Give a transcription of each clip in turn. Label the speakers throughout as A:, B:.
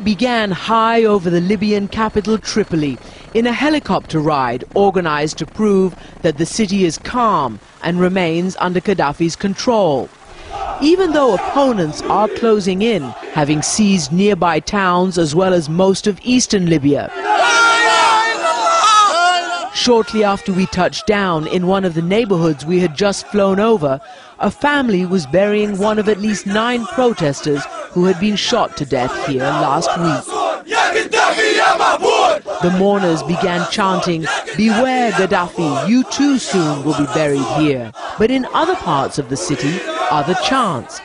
A: began high over the Libyan capital Tripoli in a helicopter ride organized to prove that the city is calm and remains under Gaddafi's control. Even though opponents are closing in, having seized nearby towns as well as most of eastern Libya. Shortly after we touched down in one of the neighborhoods we had just flown over, a family was burying one of at least 9 protesters who had been shot to death here last week. The mourners began chanting, "Beware Gaddafi, you too soon will be buried here." But in other parts of the city, other chants.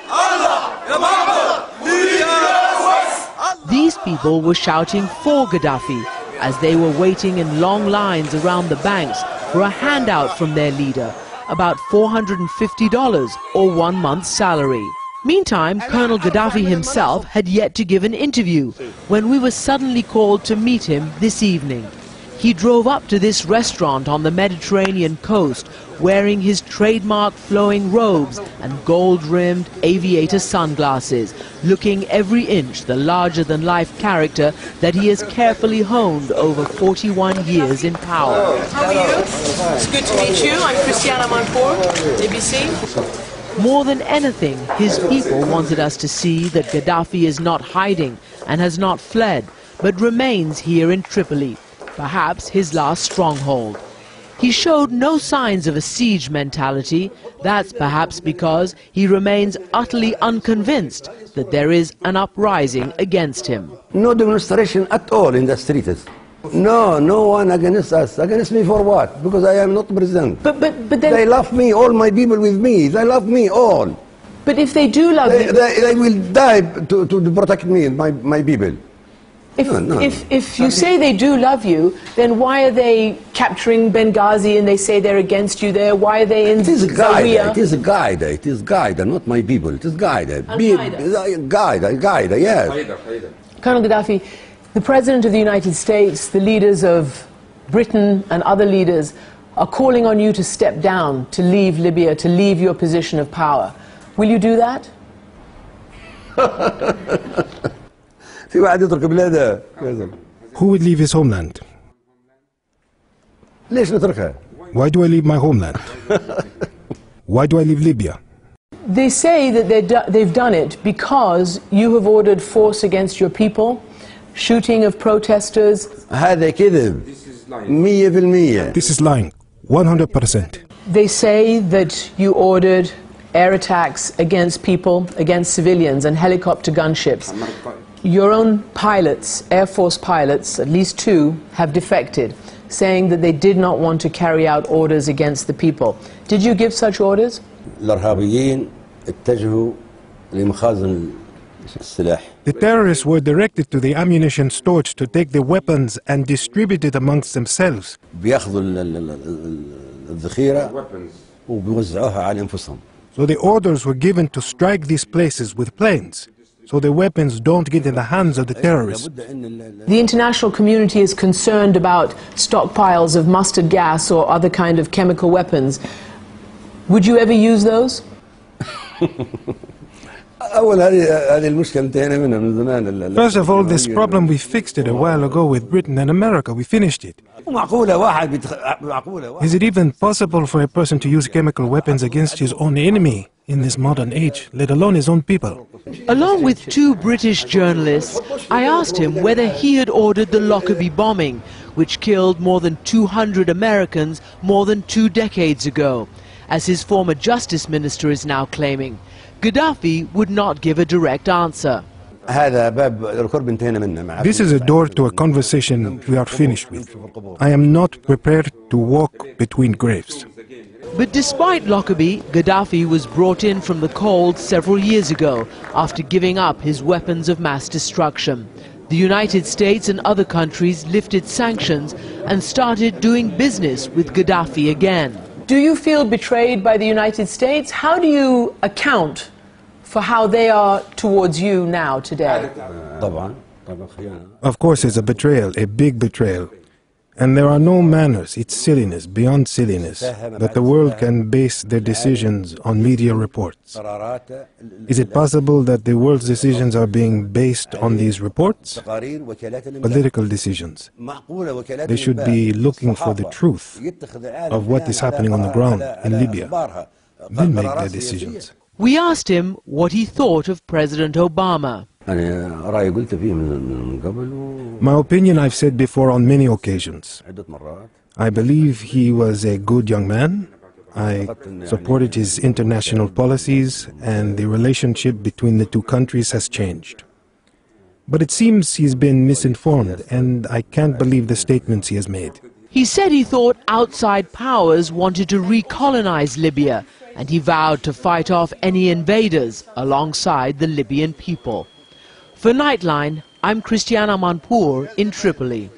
A: These people were shouting for Gaddafi as they were waiting in long lines around the banks for a handout from their leader, about $450 or 1 month's salary. Meantime, Colonel Gaddafi himself had yet to give an interview when we were suddenly called to meet him this evening. He drove up to this restaurant on the Mediterranean coast wearing his trademark flowing robes and gold-rimmed aviator sunglasses, looking every inch the larger-than-life character that he has carefully honed over 41 years in power.
B: How are you? It's good to meet you. I'm Christiana Manpour, ABC.
A: More than anything, his people wanted us to see that Gaddafi is not hiding and has not fled, but remains here in Tripoli, perhaps his last stronghold. He showed no signs of a siege mentality. That's perhaps because he remains utterly unconvinced that there is an uprising against him.
C: No demonstration at all in the streets. No one against us. Against me for what? Because I am not president.
B: But
C: they love me, all my people with me. They love me all.
B: But if they do love you...
C: They will die to protect me, my people.
B: If you say they do love you, then why are they capturing Benghazi and they say they're against you there? Why are they in Zawiya?
C: It is Qaeda, not my people. It is Qaeda. Qaeda, yes.
B: Colonel Gaddafi, the President of the United States, the leaders of Britain and other leaders are calling on you to step down, to leave Libya, to leave your position of power. Will you do that?
D: Who would leave his homeland? Why do I leave my homeland? Why do I leave Libya?
B: They say that they've done it because you have ordered force against your people, shooting of protesters.
C: This
D: is lying, 100%.
B: They say that you ordered air attacks against people, against civilians, and helicopter gunships. Your own pilots, Air Force pilots, at least 2, have defected, saying that they did not want to carry out orders against the people. Did you give such orders?
D: The terrorists were directed to the ammunition stores to take the weapons and distribute it amongst themselves. So the orders were given to strike these places with planes, so the weapons don't get in the hands of the terrorists.
B: The international community is concerned about stockpiles of mustard gas or other kind of chemical weapons. Would you ever use those?
D: First of all, this problem, we fixed it a while ago with Britain and America. We finished it. Is it even possible for a person to use chemical weapons against his own enemy in this modern age, let alone his own people?
A: Along with 2 British journalists, I asked him whether he had ordered the Lockerbie bombing, which killed more than 200 Americans more than 2 decades ago, as his former justice minister is now claiming. Gaddafi would not give a direct answer.
D: This is a door to a conversation we are finished with. I am not prepared to walk between graves.
A: But despite Lockerbie, Gaddafi was brought in from the cold several years ago after giving up his weapons of mass destruction. The United States and other countries lifted sanctions and started doing business with Gaddafi again.
B: Do you feel betrayed by the United States? How do you account for how they are towards you now, today?
D: Of course, it's a betrayal, a big betrayal. And there are no manners, it's silliness, beyond silliness, that the world can base their decisions on media reports. Is it possible that the world's decisions are being based on these reports? Political decisions. They should be looking for the truth of what is happening on the ground in Libya. Then make their decisions.
A: We asked him what he thought of President Obama.
D: My opinion I've said before on many occasions. I believe he was a good young man. I supported his international policies, and the relationship between the two countries has changed. But it seems he's been misinformed, and I can't believe the statements he has made.
A: He said he thought outside powers wanted to recolonize Libya, and he vowed to fight off any invaders alongside the Libyan people. For Nightline, I'm Christiana Manpour in Tripoli.